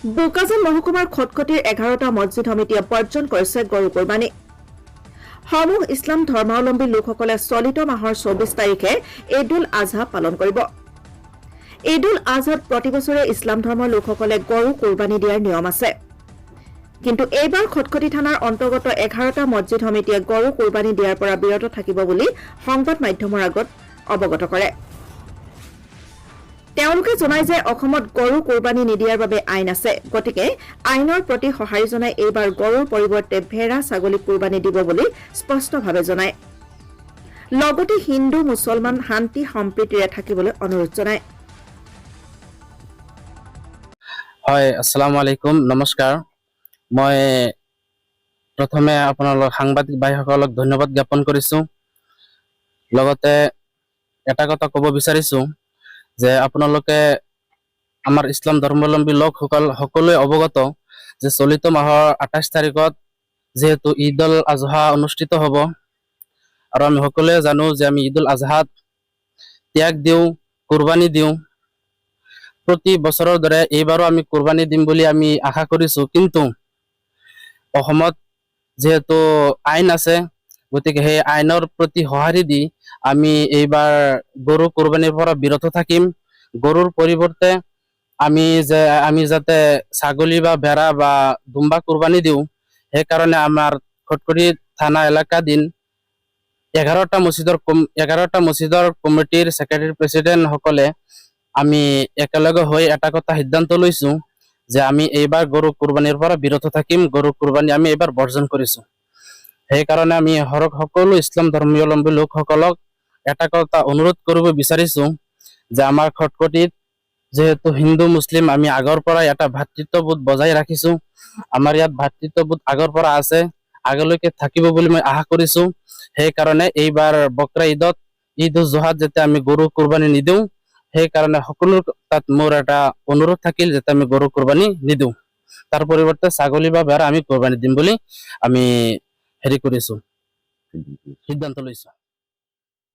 বোকাজান মহকুমাৰ খটখটিৰ 11টা মছজিদ সমিতিয়ে বৰ্জন কৰিছে গৰু কোৰবানী। সমূহ ইছলাম ধৰ্মাৱলম্বী লোকসকলে চলিত মাহৰ 24 তাৰিখে ঈদ উল আজহা পালন কৰিব। ঈদ উল আজহাত প্ৰতিবছৰে ইছলাম ধৰ্মৰ লোকসকলে গৰু কোৰবানী দিয়াৰ নিয়ম আছে। কিন্তু এইবাৰ খটখটি থানাৰ অন্তৰ্গত 11টা মছজিদ সমিতিয়ে গৰু কোৰবানী দিয়াৰ পৰা বিৰত থাকিব বুলি সংবাদ মাধ্যমৰ আগত অৱগত কৰে। তেওঁলোকে জনায় যে অসমত গৰু কোৰবানী নিদিয়াৰ বাবে আইন আছে, গতিকে আইনৰ প্ৰতি সঁহাৰি জনাই এইবাৰ গৰুৰ পৰিৱৰ্তে ভেড়া ছাগলী কোৰবানী দিব বুলি স্পষ্টভাৱে জনায়। লগতে হিন্দু মুছলমান শান্তি সম্প্ৰীতিৰে থাকিবলৈ অনুৰোধ জনায়। হয়, আসসালামু আলাইকুম, নমস্কাৰ। মই প্ৰথমে আপোনালোক সাংবাদিক ভাইসকলক ধন্যবাদ জ্ঞাপন কৰিছোঁ। লগতে এটা কথা ক'ব বিচাৰিছোঁ যে আপোনালোকে আমাৰ ইছলাম ধৰ্মাৱলম্বী লোকসকল সকলোৱে অৱগত যে চলিত মাহৰ 28 তাৰিখত যিহেতু ঈদ উল আজহা অনুষ্ঠিত হ'ব, আৰু আমি সকলোৱে জানো যে আমি ঈদ উল আজহাত ত্যাগ দিওঁ, কোৰবানী দিওঁ। প্ৰতি বছৰৰ দৰে এইবাৰো আমি কোৰবানী দিম বুলি আমি আশা কৰিছোঁ, কিন্তু অসমত যিহেতু আইন আছে, গতিকে সেই আইনৰ প্ৰতি সঁহাৰি দি আমি এইবাৰ গৰু কোৰবানীৰ পৰা বিৰত থাকিম। গৰুৰ পৰিৱৰ্তে আমি যাতে ছাগলী বা ভেড়া বা দুম্বা কোৰবানী দিওঁ, সেইকাৰণে আমাৰ খটখটি থানা এলেকা দিন 11টা মছজিদৰ কমিটিৰ ছেক্ৰেটাৰী প্ৰেছিডেণ্টসকলে আমি একেলগে হৈ এটা কথা সিদ্ধান্ত লৈছোঁ যে আমি এইবাৰ গৰু কোৰবানীৰ পৰা বিৰত থাকিম। গৰু কোৰবানী আমি এইবাৰ বৰ্জন কৰিছোঁ। সেইকাৰণে আমি সকলো ইছলাম ধৰ্মাৱলম্বী লোকসকলক এটা কথা অনুৰোধ কৰিব বিচাৰিছোঁ যে আমাৰ খটখটিত যিহেতু হিন্দু মুছলিম আমি আগৰ পৰা এটা ভাতৃত্ববোধ বজাই ৰাখিছোঁ। আমাৰ ইয়াত ভাতৃত্ববোধ আগৰ পৰা আছে, আগলৈকে থাকিব বুলি মই আশা কৰিছোঁ। সেইকাৰণে এইবাৰ বকৰা ঈদত ঈদ উল জুহাত যাতে আমি গৰু কোৰবানী নিদিওঁ, সেইকাৰণে সকলো তাত মোৰ এটা অনুৰোধ থাকিল যাতে আমি গৰু কোৰবানী নিদিওঁ, তাৰ পৰিৱৰ্তে ছাগলী বা ভেড়া আমি কোৰবানী দিম বুলি আমি সিদ্ধান্ত লৈছোঁ।